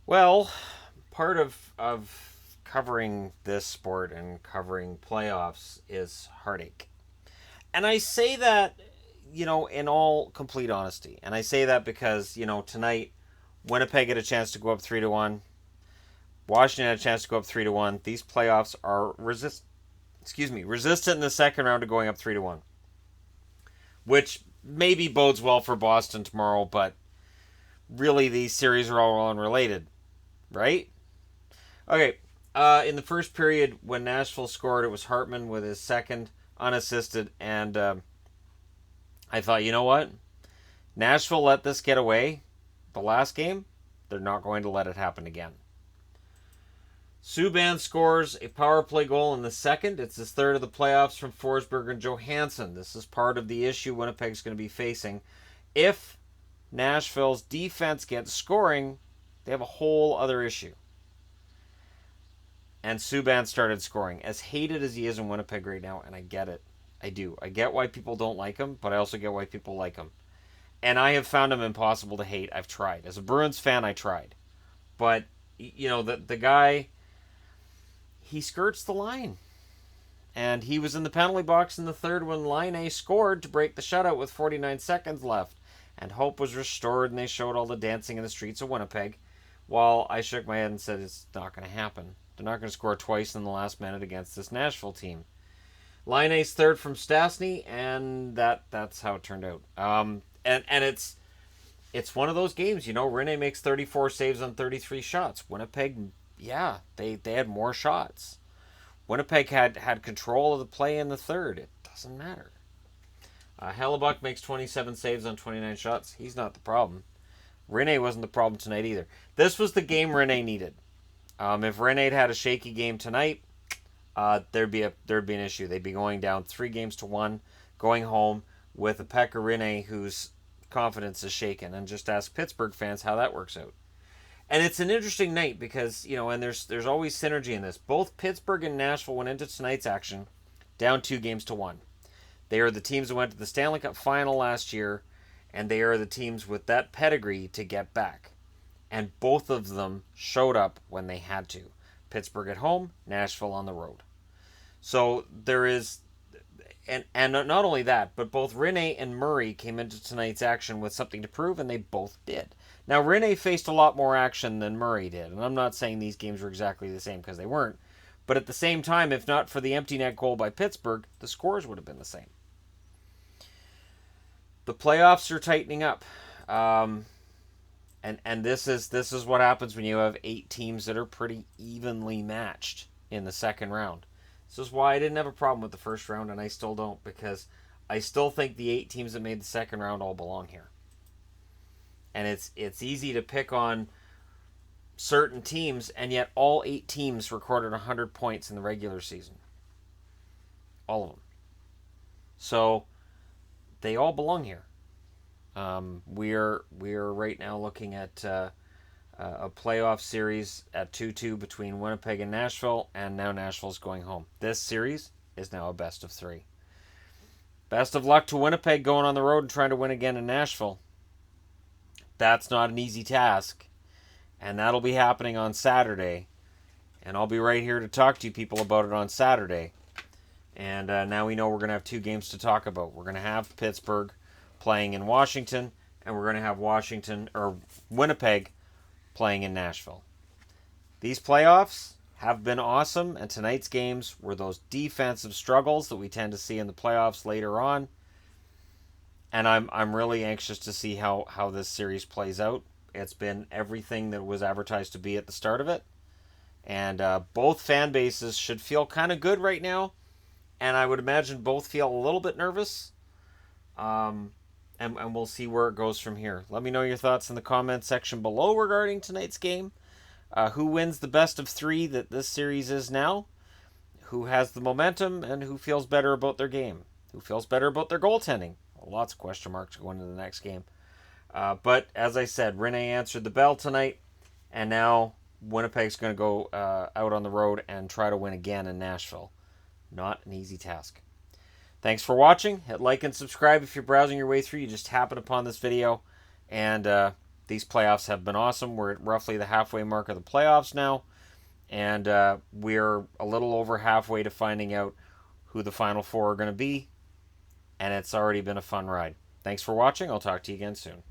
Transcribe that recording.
Well, part of covering this sport and covering playoffs is heartache. And I say that, in all complete honesty. And I say that because, tonight Winnipeg had a chance to go up 3-1. Washington had a chance to go up 3-1. These playoffs are resistant in the second round to going up 3-1, which maybe bodes well for Boston tomorrow, but really these series are all unrelated, right? Okay. In the first period, when Nashville scored, it was Hartman with his second unassisted, and I thought, you know what? Nashville let this get away the last game. They're not going to let it happen again. Subban scores a power play goal in the second. It's his third of the playoffs from Forsberg and Johansson. This is part of the issue Winnipeg's going to be facing. If Nashville's defense gets scoring, they have a whole other issue. And Subban started scoring. As hated as he is in Winnipeg right now, and I get it. I do. I get why people don't like him, but I also get why people like him. And I have found him impossible to hate. I've tried. As a Bruins fan, I tried. But, the guy, he skirts the line. And he was in the penalty box in the third when Laine scored to break the shutout with 49 seconds left. And hope was restored, and they showed all the dancing in the streets of Winnipeg. While I shook my head and said, it's not going to happen. They're not going to score twice in the last minute against this Nashville team. Laine's third from Stastny, and that's how it turned out. And it's one of those games, Rinne makes 34 saves on 33 shots. Winnipeg, yeah, they had more shots. Winnipeg had control of the play in the third. It doesn't matter. Hellebuck makes 27 saves on 29 shots. He's not the problem. Rinne wasn't the problem tonight either. This was the game Rinne needed. If Rinne had a shaky game tonight, there'd be an issue. They'd be going down 3-1, going home with a Pekka Rinne whose confidence is shaken. And just ask Pittsburgh fans how that works out. And it's an interesting night because, and there's always synergy in this. Both Pittsburgh and Nashville went into tonight's action down 2-1. They are the teams that went to the Stanley Cup final last year, and they are the teams with that pedigree to get back. And both of them showed up when they had to. Pittsburgh at home, Nashville on the road. So there is, and not only that, but both Rinne and Murray came into tonight's action with something to prove, and they both did. Now, Rinne faced a lot more action than Murray did, and I'm not saying these games were exactly the same because they weren't. But at the same time, if not for the empty net goal by Pittsburgh, the scores would have been the same. The playoffs are tightening up. And this is what happens when you have 8 teams that are pretty evenly matched in the second round. This is why I didn't have a problem with the first round, and I still don't, because I still think the 8 teams that made the second round all belong here. And it's easy to pick on certain teams, and yet all 8 teams recorded 100 points in the regular season. All of them. So they all belong here. We're right now looking at a playoff series at 2-2 between Winnipeg and Nashville, and now Nashville's going home. This series is now a best of 3. Best of luck to Winnipeg going on the road and trying to win again in Nashville. That's not an easy task, and that'll be happening on Saturday, and I'll be right here to talk to you people about it on Saturday. And now we know we're going to have 2 games to talk about. We're going to have Pittsburgh playing in Washington, and we're going to have Winnipeg playing in Nashville. These playoffs have been awesome, and tonight's games were those defensive struggles that we tend to see in the playoffs later on. And I'm really anxious to see how this series plays out. It's been everything that was advertised to be at the start of it. And both fan bases should feel kind of good right now. And I would imagine both feel a little bit nervous. And we'll see where it goes from here. Let me know your thoughts in the comments section below regarding tonight's game. Who wins the best of 3 that this series is now? Who has the momentum and who feels better about their game? Who feels better about their goaltending? Lots of question marks going into the next game. But as I said, Rinne answered the bell tonight, and now Winnipeg's going to go out on the road and try to win again in Nashville. Not an easy task. Thanks for watching. Hit like and subscribe if you're browsing your way through. You just happened upon this video. And these playoffs have been awesome. We're at roughly the halfway mark of the playoffs now, and we're a little over halfway to finding out who the Final Four are going to be, and it's already been a fun ride. Thanks for watching. I'll talk to you again soon.